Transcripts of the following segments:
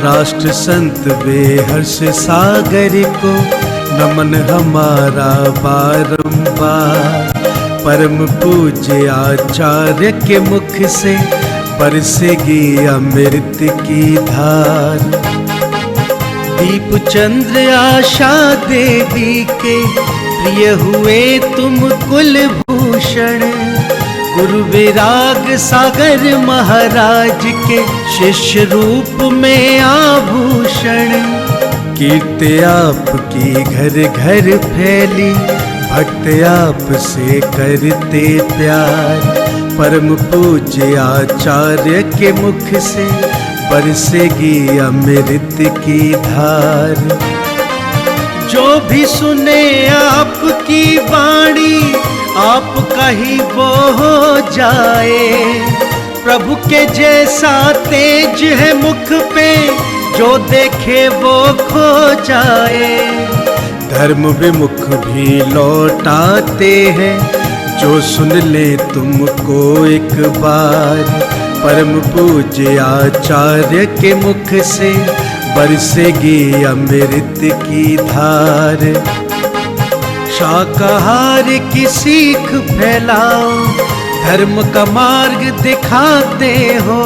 राष्ट्र संत वे हर्ष सागर को नमन हमारा बारंबार। परम पूज्य आचार्य के मुख से बरसेगी अमृत की धार। दीप चंद्र आशा देवी के प्रिय हुए तुम कुलभूषण। गुरु विराग सागर महाराज के शिष्य रूप में आभूषण। कीर्ति आपकी घर घर फैली, भक्त आप से करते प्यार। परम पूज्य आचार्य के मुख से बरसेगी अमृत की धार। जो भी सुने आपकी वाणी आपका ही वो हो जाए। प्रभु के जैसा तेज है मुख पे, जो देखे वो खो जाए। धर्म विमुख भी लौटाते हैं, जो सुन ले तुमको एक बार। परम पूज्य आचार्य के मुख से बरसेगी अमृत की धार। शाकाहार की सीख फैलाओ, धर्म का मार्ग दिखाते हो।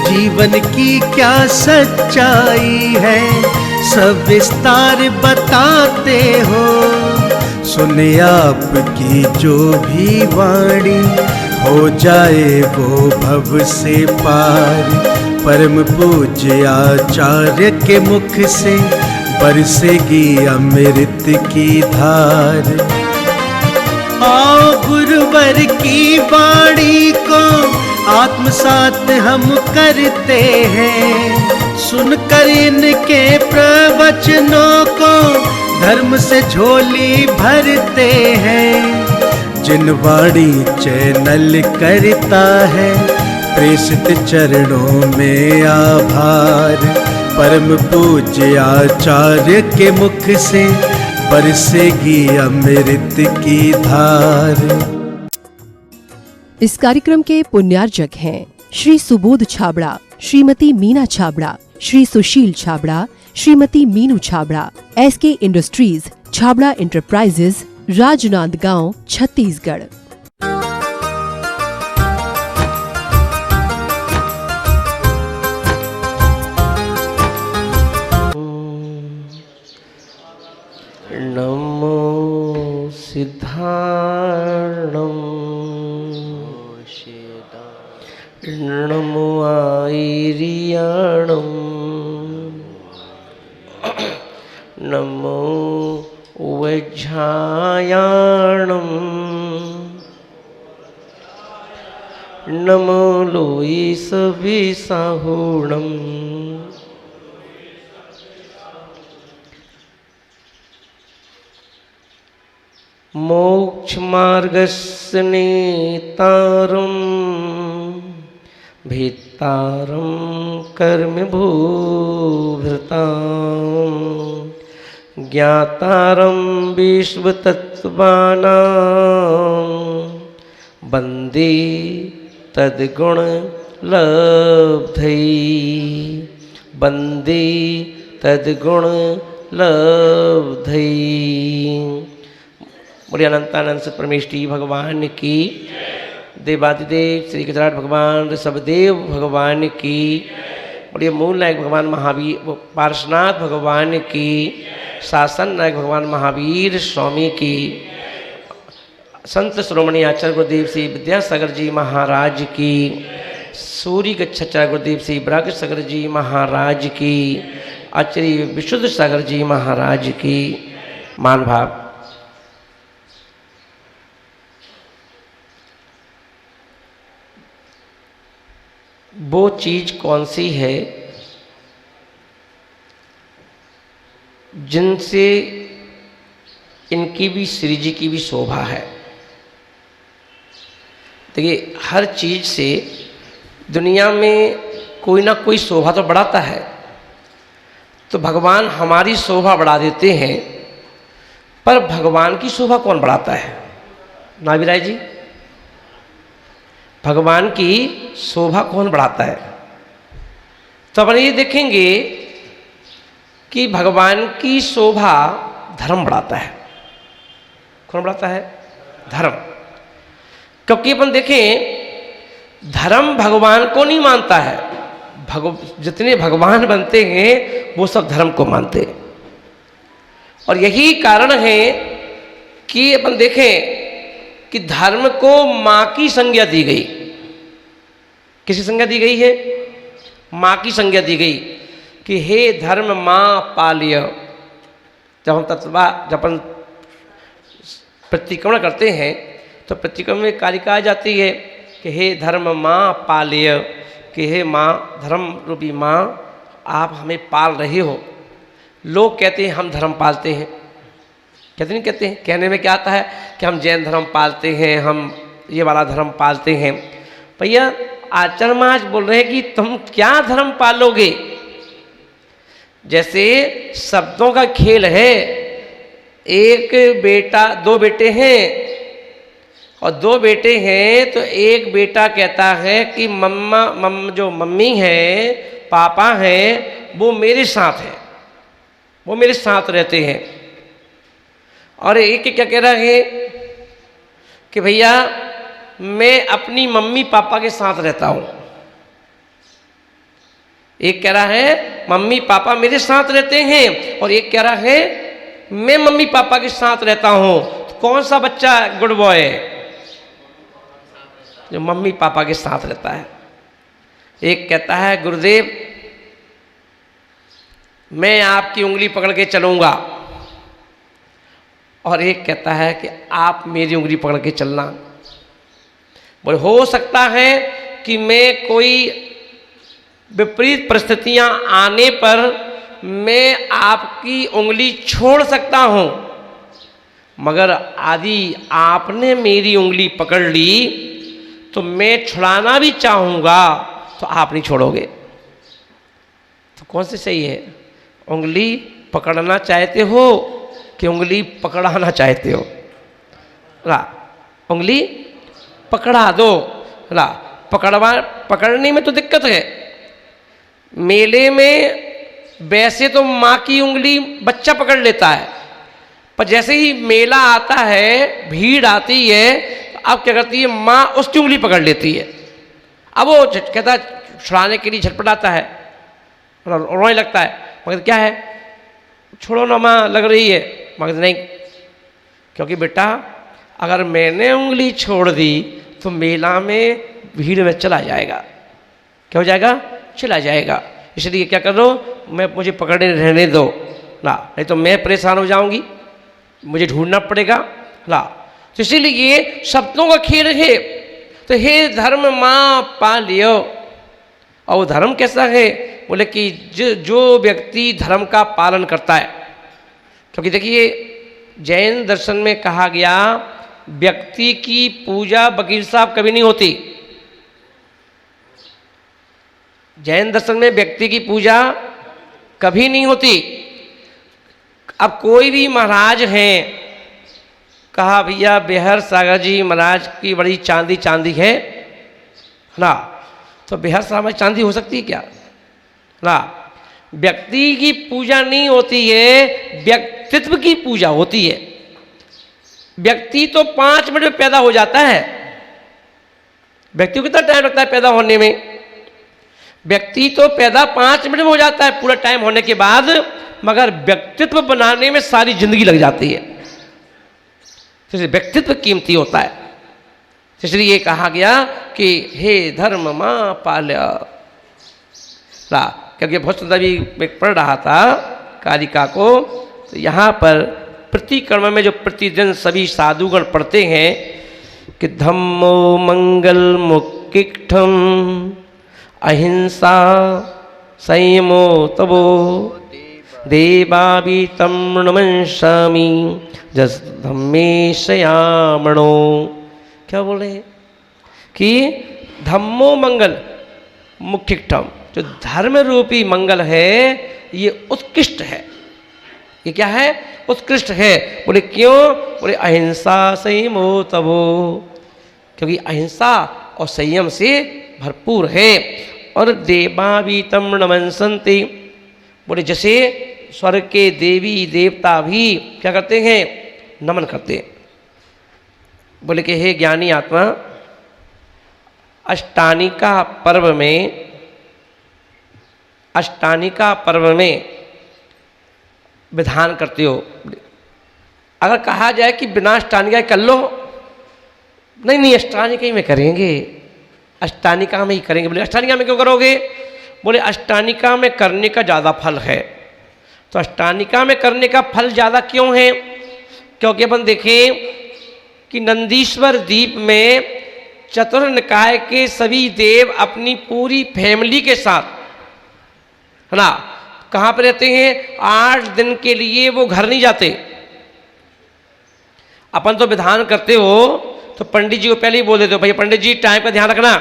जीवन की क्या सच्चाई है, सब विस्तार बताते हो। सुने आपकी जो भी वाणी, हो जाए वो भव से पार। परम पूज्य आचार्य के मुख से बरसेगी अमृत की धार। आओ गुरुवर की वाणी को आत्मसात हम करते हैं। सुनकर इनके प्रवचनों को धर्म से झोली भरते हैं। जिन वाणी चैनल करता है, प्रेषित चरणों में आभार। परम पूज्य आचार्य के मुख से बरसेगी अमृत की धार। इस कार्यक्रम के पुण्यार्जक हैं Shri Subodh Chhabra, Shrimati Meena Chhabra, Shri Sushil Chhabra, Shrimati Meenu Chhabra, SK industries, Chhabra enterprises, Rajnandgaon, Chhattisgarh. नमो सिद्धार्णम, नमो आयर्याणम, नमो वज्झायाणम, नमो लोईसविसाहुणम। मोक्षमार्गस्य नेतारं भित्तारं कर्मभूभृतां ज्ञातारं विश्वतत्त्वानां वन्दे तद्गुणलब्धै, वन्दे तद्गुणलब्धै। बोलिए अनंतानंद सत परमेष्टि भगवान की, देवादिदेव श्री गजराज भगवान ऋषभदेव भगवान की। बोलिए मूल नायक भगवान महावीर पार्श्वनाथ भगवान की, शासन नायक भगवान महावीर स्वामी की। संत श्रोमणी आचार्य गुरुदेव श्री विद्यासागर जी महाराज की, सूर्य गच्छाचार्य गुरुदेव श्री ब्रज सागर जी महाराज की, आचार्य विशुद्ध सागर जी महाराज की। मान भाव। वो चीज कौन सी है जिनसे इनकी भी श्री जी की भी शोभा है। देखिए, हर चीज से दुनिया में कोई ना कोई शोभा तो बढ़ाता है, तो भगवान हमारी शोभा बढ़ा देते हैं, पर भगवान की शोभा कौन बढ़ाता है? नाभिराय जी, भगवान की शोभा कौन बढ़ाता है? तो अपन ये देखेंगे कि भगवान की शोभा धर्म बढ़ाता है। कौन बढ़ाता है? धर्म। क्योंकि अपन देखें धर्म भगवान को नहीं मानता है, जितने भगवान बनते हैं वो सब धर्म को मानते हैं। और यही कारण है कि अपन देखें कि धर्म को मां की संज्ञा दी गई। किसी संज्ञा दी गई है? मां की संज्ञा दी गई कि हे धर्म मां पाल्य। जब हम जब अपन प्रतिक्रमण करते हैं तो प्रतिक्रमण में कालिका आ जाती है कि हे धर्म मां पाल्य, कि हे मां, धर्म रूपी मां आप हमें पाल रहे हो। लोग कहते हैं हम धर्म पालते हैं, कहते नहीं कहते हैं? कहने में क्या आता है कि हम जैन धर्म पालते हैं, हम ये वाला धर्म पालते हैं। भैया आचार्य महाराज बोल रहे हैं कि तुम क्या धर्म पालोगे? जैसे शब्दों का खेल है। एक बेटा, दो बेटे हैं और दो बेटे हैं तो एक बेटा कहता है कि जो मम्मी है, पापा है, वो मेरे साथ है, वो मेरे साथ रहते हैं। और एक क्या कह रहा है कि भैया मैं अपनी मम्मी पापा के साथ रहता हूं। एक कह रहा है मम्मी पापा मेरे साथ रहते हैं और एक कह रहा है मैं मम्मी पापा के साथ रहता हूं। तो कौन सा बच्चा गुड बॉय है? जो मम्मी पापा के साथ रहता है। एक कहता है गुरुदेव मैं आपकी उंगली पकड़ के चलूंगा, और एक कहता है कि आप मेरी उंगली पकड़ के चलना। बोले हो सकता है कि मैं कोई विपरीत परिस्थितियां आने पर मैं आपकी उंगली छोड़ सकता हूं, मगर यदि आपने मेरी उंगली पकड़ ली तो मैं छुड़ाना भी चाहूंगा तो आप नहीं छोड़ोगे। तो कौन सी सही है? उंगली पकड़ना चाहते हो कि उंगली पकड़ाना चाहते हो? ला उंगली पकड़ा दो। ला पकड़ने में तो दिक्कत है। मेले में वैसे तो माँ की उंगली बच्चा पकड़ लेता है, पर जैसे ही मेला आता है, भीड़ आती है, तो अब क्या करती है माँ उसकी उंगली पकड़ लेती है। अब वो कहता छुड़ाने के लिए झटपटाता है, रोने लगता है, मगर क्या है छोड़ो ना माँ लग रही है। मगर नहीं, क्योंकि बेटा अगर मैंने उंगली छोड़ दी तो मेला में भीड़ में चला जाएगा। क्या हो जाएगा? चला जाएगा। इसलिए क्या कर लो, मुझे पकड़े रहने दो ना, नहीं तो मैं परेशान हो जाऊंगी, मुझे ढूंढना पड़ेगा ला। तो इसीलिए शब्दों का खेल है। तो हे धर्म मां पाल्यो। और वो धर्म कैसा है? बोले कि जो व्यक्ति धर्म का पालन करता है। क्योंकि देखिए जैन दर्शन में कहा गया व्यक्ति की पूजा वकील साहब कभी नहीं होती। जैन दर्शन में व्यक्ति की पूजा कभी नहीं होती। अब कोई भी महाराज हैं, कहा भैया बिहार सागर जी महाराज की बड़ी चांदी है ना, तो बिहार सागर में चांदी हो सकती है क्या? ना, व्यक्ति की पूजा नहीं होती है, व्यक्तित्व की पूजा होती है। व्यक्ति तो 5 मिनट में पैदा हो जाता है। व्यक्ति को कितना टाइम लगता है पैदा होने में? व्यक्ति तो पैदा 5 मिनट में हो जाता है पूरा टाइम होने के बाद, मगर व्यक्तित्व बनाने में सारी जिंदगी लग जाती है। इसलिए व्यक्तित्व कीमती होता है। इसलिए ये कहा गया कि हे धर्म मां पाल्य। क्योंकि बहुत सुंदर भी मैं पढ़ रहा था कालिका को, तो यहाँ पर प्रतिक्रम में जो प्रतिदिन सभी साधुगण पढ़ते हैं कि धम्मो मंगल मुक्तिष्ठम अहिंसा संयमो तवो देवावीतं नमस्यामि जस धम्मे शयामणो। क्या बोल रहे हैं कि धम्मो मंगल मुक्तिष्ठम, जो धर्म रूपी मंगल है ये उत्कृष्ट है। ये क्या है? उत्कृष्ट है। बोले क्यों? बोले अहिंसा संयमो तवो, क्योंकि अहिंसा और संयम से भरपूर है। और देवावीतम नमंसन्ति, बोले जैसे स्वर्ग के देवी देवता भी क्या करते हैं, नमन करते हैं। बोले कि हे ज्ञानी आत्मा, अष्टानिका पर्व में विधान करते हो। अगर कहा जाए कि बिना अष्टानिका कर लो, नहीं अष्टानिका ही में करेंगे, अष्टानिका में ही करेंगे। बोले अष्टानिका में क्यों करोगे? बोले अष्टानिका में करने का ज़्यादा फल है। तो अष्टानिका में करने का फल ज़्यादा क्यों है? क्योंकि अपन देखें कि नंदीश्वर द्वीप में चतुर निकाय के सभी देव अपनी पूरी फैमिली के साथ, है ना, कहाँ पे रहते हैं? 8 दिन के लिए वो घर नहीं जाते। अपन तो विधान करते हो तो पंडित जी को पहले ही बोल देते हो, भैया पंडित जी टाइम का ध्यान रखना।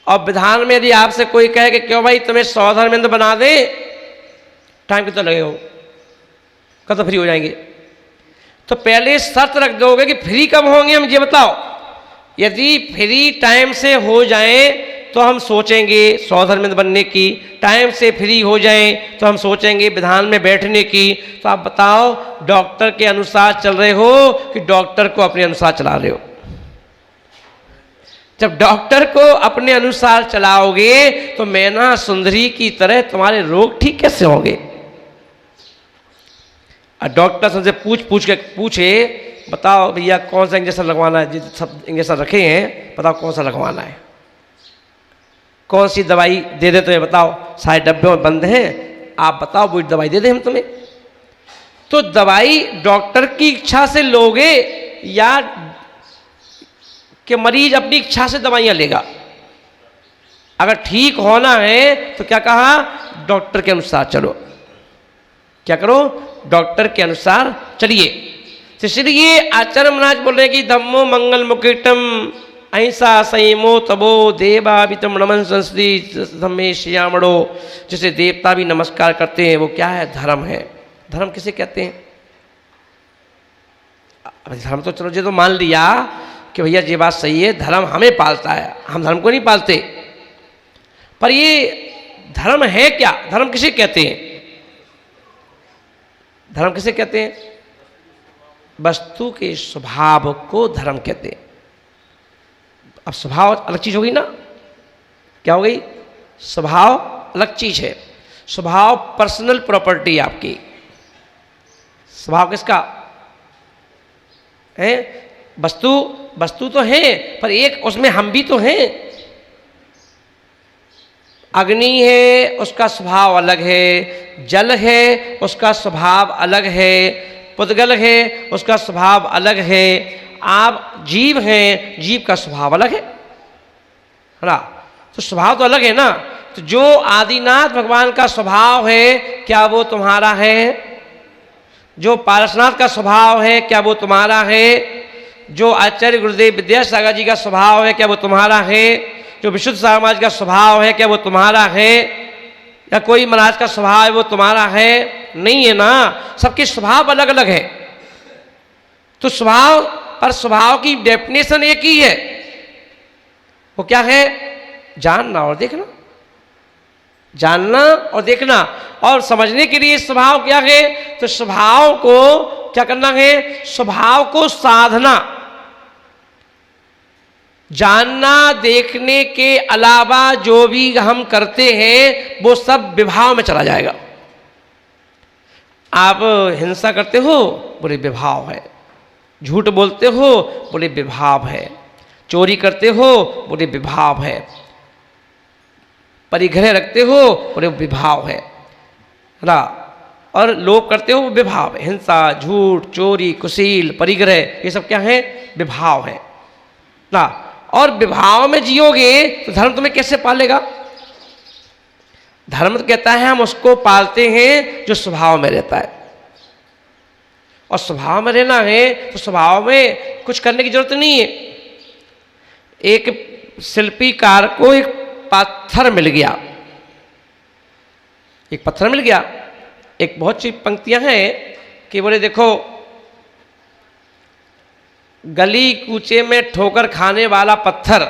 और विधान में यदि आपसे कोई कहे कि क्यों भाई तुम्हें 100 धर्मेंद्र बना दे, टाइम कितना लगे हो, कब तो फ्री हो जाएंगे? तो पहले शर्त रख दोगे कि फ्री कब होंगे हम ये बताओ। यदि फ्री टाइम से हो जाए तो हम सोचेंगे 100 धर्मेंद्र बनने की, टाइम से फ्री हो जाए तो हम सोचेंगे विधान में बैठने की। तो आप बताओ डॉक्टर के अनुसार चल रहे हो कि डॉक्टर को अपने अनुसार चला रहे हो? जब डॉक्टर को अपने अनुसार चलाओगे तो मैना सुंदरी की तरह तुम्हारे रोग ठीक कैसे होंगे? और डॉक्टर तुमसे पूछ के पूछे, बताओ भैया कौन सा इंजेक्शन लगवाना है, सब इंजेक्शन रखे हैं, बताओ कौन सा लगवाना है, कौन सी दवाई दे दे तुम्हें, बताओ सारे डब्बे में बंद हैं, आप बताओ वो दवाई दे दें हम तुम्हें। तो दवाई डॉक्टर की इच्छा से लोगे या कि मरीज अपनी इच्छा से दवाइयाँ लेगा? अगर ठीक होना है तो क्या कहा? डॉक्टर के अनुसार चलो। क्या करो? डॉक्टर के अनुसार चलिए। इसलिए आचार्य महाराज बोल रहे हैं कि धम्मो मंगल मुकुटम अहिंसा संयमो तबो देवावितम नमन संस्कृति धम्मे श्यामणो। जिसे देवता भी नमस्कार करते हैं वो क्या है? धर्म है। धर्म किसे कहते हैं? धर्म तो चलो ये तो मान लिया कि भैया ये बात सही है, धर्म हमें पालता है, हम धर्म को नहीं पालते। पर ये धर्म है क्या? धर्म किसे कहते हैं? धर्म किसे कहते हैं? वस्तु के स्वभाव को धर्म कहते हैं। अब स्वभाव अलग चीज होगी ना, क्या हो गई? स्वभाव अलग चीज है। स्वभाव पर्सनल प्रॉपर्टी आपकी। स्वभाव किसका है? वस्तु तो है, पर एक उसमें हम भी तो हैं। अग्नि है उसका स्वभाव अलग है, जल है उसका स्वभाव अलग है, पुद्गल है उसका स्वभाव अलग है, आप जीव हैं, जीव का स्वभाव अलग है ना। तो स्वभाव तो अलग है ना। तो जो आदिनाथ भगवान का स्वभाव है क्या वो तुम्हारा है? जो पारसनाथ का स्वभाव है क्या वो तुम्हारा है? जो आचार्य गुरुदेव विद्यासागर जी का स्वभाव है क्या वो तुम्हारा है? जो विशुद्ध समाज का स्वभाव है क्या वो तुम्हारा है? या कोई महाराज का स्वभाव है वो तुम्हारा है? नहीं है ना। सबके स्वभाव अलग अलग है। तो स्वभाव पर स्वभाव की डेफिनेशन एक ही है, वो क्या है? जानना और देखना। जानना और देखना। और समझने के लिए स्वभाव क्या है? तो स्वभाव को क्या करना है? स्वभाव को साधना। जानना देखने के अलावा जो भी हम करते हैं वो सब विभाव में चला जाएगा। आप हिंसा करते हो, बोले विभाव है। झूठ बोलते हो, बोले विभाव है। चोरी करते हो, बोले विभाव है। परिग्रह रखते हो, बोले विभाव है ना। और लोभ करते हो, विभाव है। हिंसा, झूठ, चोरी, कुशील, परिग्रह, ये सब क्या है? विभाव है ना। और विभाव में जियोगे तो धर्म तुम्हें कैसे पालेगा? धर्म तो कहता है हम उसको पालते हैं जो स्वभाव में रहता है। और स्वभाव में रहना है तो स्वभाव में कुछ करने की जरूरत नहीं है। एक शिल्पीकार को एक पत्थर मिल गया, एक पत्थर मिल गया। एक बहुत सी पंक्तियां हैं कि बोले देखो, गली कूचे में ठोकर खाने वाला पत्थर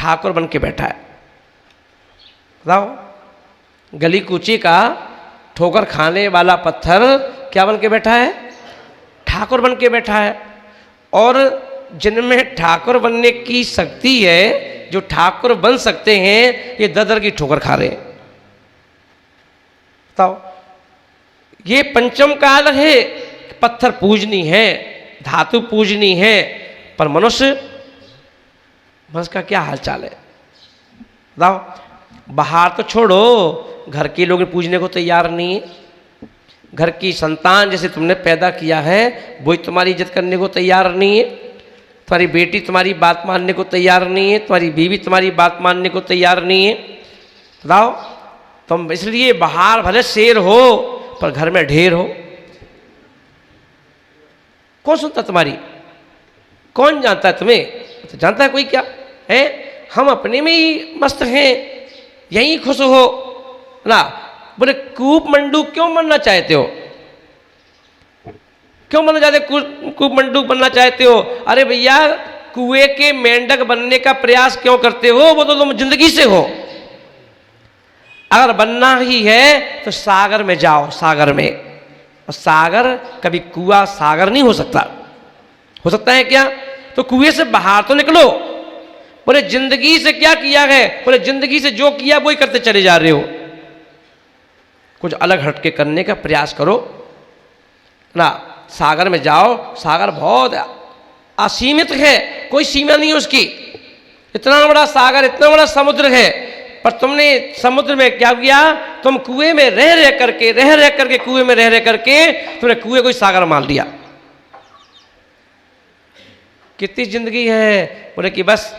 ठाकुर बन के बैठा है। बताओ, गली कूची का ठोकर खाने वाला पत्थर क्या बन के बैठा है? ठाकुर बन के बैठा है। और जिनमें ठाकुर बनने की शक्ति है, जो ठाकुर बन सकते हैं, ये दर की ठोकर खा रहे हैं। बताओ, ये पंचम काल है, पत्थर पूजनी है, धातु पूजनी है, पर मनुष्य का क्या हाल चाल है? बताओ, बाहर तो छोड़ो, घर के लोग पूजने को तैयार नहीं है। घर की संतान जैसे तुमने पैदा किया है वही तुम्हारी इज्जत करने को तैयार नहीं है। तुम्हारी बेटी तुम्हारी बात मानने को तैयार नहीं है, तुम्हारी बीवी तुम्हारी बात मानने को तैयार नहीं है। बताओ, तुम इसलिए बाहर भले शेर हो पर घर में ढेर हो। कौन सुनता तुम्हारी? कौन जानता है तुम्हें? तो जानता है कोई क्या है? हम अपने में ही मस्त हैं, यहीं खुश हो ना। बोले कूप मंडूक क्यों बनना चाहते हो? क्यों बनना चाहते? कूप मंडूक बनना चाहते हो? अरे भैया, कुएं के मेंढक बनने का प्रयास क्यों करते हो? वो तो तुम जिंदगी से हो। अगर बनना ही है तो सागर में जाओ, सागर में। और सागर कभी कुआं सागर नहीं हो सकता। हो सकता है क्या? तो कुएं से बाहर तो निकलो। बोले जिंदगी से क्या किया है? बोले जिंदगी से जो किया वही करते चले जा रहे हो। कुछ अलग हटके करने का प्रयास करो ना। सागर में जाओ, सागर बहुत असीमित है, कोई सीमा नहीं है उसकी। इतना बड़ा सागर, इतना बड़ा समुद्र है, पर तुमने समुद्र में क्या किया? तुम कुएं में रह रह करके कुएं में रह रह करके तुमने कुएं को ही सागर मान लिया। कितनी जिंदगी है? बोले कि बस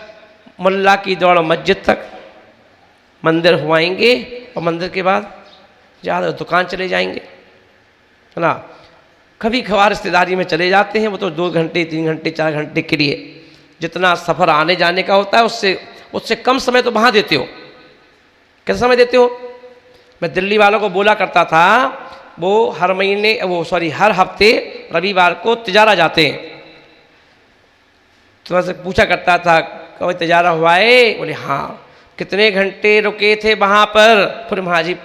मुल्ला की दौड़ मस्जिद तक, मंदिर हुआएंगे और मंदिर के बाद ज़्यादा दुकान चले जाएंगे, है ना। कभी कभार रिश्तेदारी में चले जाते हैं, वो तो 2 घंटे 3 घंटे 4 घंटे के लिए। जितना सफ़र आने जाने का होता है उससे कम समय तो वहाँ देते हो। कैसा समय देते हो? मैं दिल्ली वालों को बोला करता था, वो हर हफ्ते रविवार को तिजारा जाते हैं। तो मैं से पूछा करता था, कोई तिजारा हुआ है? बोले हाँ। कितने घंटे रुके थे वहाँ पर? फिर महाजी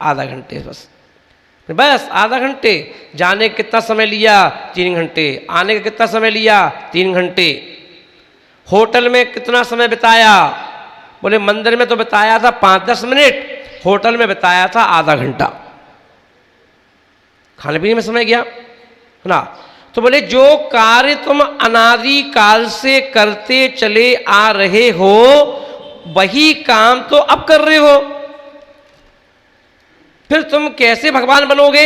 आधा घंटे बस आधा घंटे। जाने का कितना समय लिया? 3 घंटे। आने का कितना समय लिया? 3 घंटे। होटल में कितना समय बिताया? बोले मंदिर में तो बिताया था 5-10 मिनट, होटल में बिताया था आधा घंटा। खाने पीने में समय गया, है ना। तो बोले जो कार्य तुम अनादि काल से करते चले आ रहे हो वही काम तो अब कर रहे हो, फिर तुम कैसे भगवान बनोगे?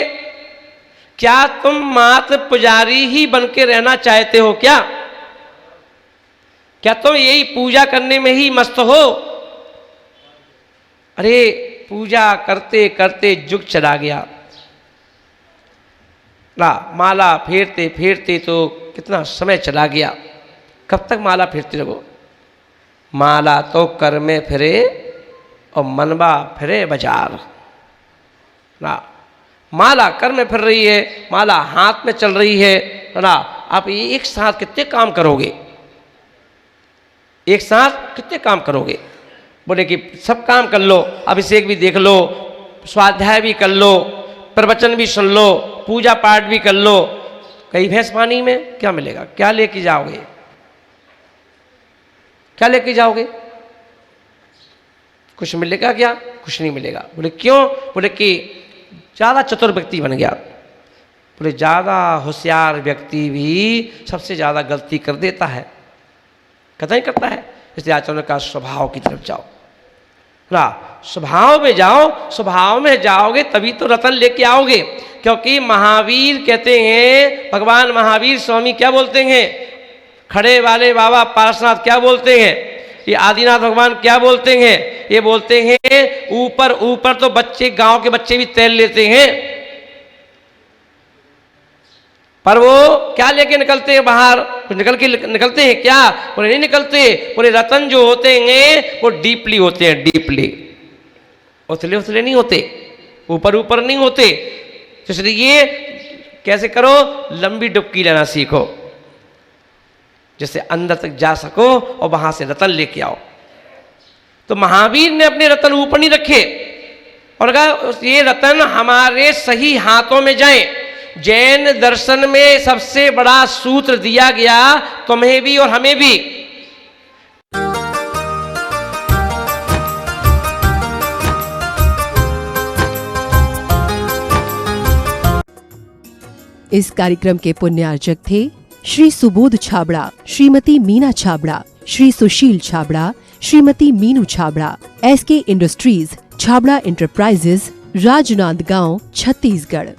क्या तुम मात्र पुजारी ही बन के रहना चाहते हो क्या? क्या तुम यही पूजा करने में ही मस्त हो? अरे पूजा करते करते जुग चला गया ना। माला फेरते फेरते तो कितना समय चला गया। कब तक माला फेरते रहो? माला तो कर में फिरे और मनवा फिरे बाजार ना। माला कर में फिर रही है, माला हाथ में चल रही है ना। आप एक साथ कितने काम करोगे? एक साथ कितने काम करोगे? बोले कि सब काम कर लो, अभिषेक भी देख लो, स्वाध्याय भी कर लो, प्रवचन भी सुन लो, पूजा पाठ भी कर लो। कहीं भैंस पानी में क्या मिलेगा? क्या लेके जाओगे? क्या लेके जाओगे? कुछ मिलेगा क्या? कुछ नहीं मिलेगा। बोले क्यों? बोले कि ज़्यादा चतुर व्यक्ति बन गया। बोले ज़्यादा होशियार व्यक्ति भी सबसे ज़्यादा गलती कर देता है। कतई करता है। इसलिए आचार्य का स्वभाव की तरफ जाओ ना। स्वभाव में जाओ, स्वभाव में जाओगे तभी तो रतन लेके आओगे। क्योंकि महावीर कहते हैं, भगवान महावीर स्वामी क्या बोलते हैं? खड़े वाले बाबा पार्श्वनाथ क्या बोलते हैं? ये आदिनाथ भगवान क्या बोलते हैं? ये बोलते हैं ऊपर ऊपर तो बच्चे, गांव के बच्चे भी तैर लेते हैं, पर वो क्या लेके निकलते हैं बाहर? निकलते हैं क्या? बोले नहीं निकलते। बोले रतन जो होते हैं वो डीपली होते हैं, डीपली। उथले उथले नहीं होते, ऊपर ऊपर नहीं होते। तो इसलिए कैसे करो? लंबी डुबकी लेना सीखो, जिससे अंदर तक जा सको और वहां से रतन लेके आओ। तो महावीर ने अपने रतन ऊपर नहीं रखे और कहा ये रतन हमारे सही हाथों में जाए। जैन दर्शन में सबसे बड़ा सूत्र दिया गया तुम्हें भी और हमें भी। इस कार्यक्रम के पुण्यार्चक थे Shri Subodh Chhabra, Shrimati Meena Chhabra, Shri Sushil Chhabra, Shrimati Meenu Chhabra, SK industries, Chhabra enterprises, Rajnandgaon, Chhattisgarh.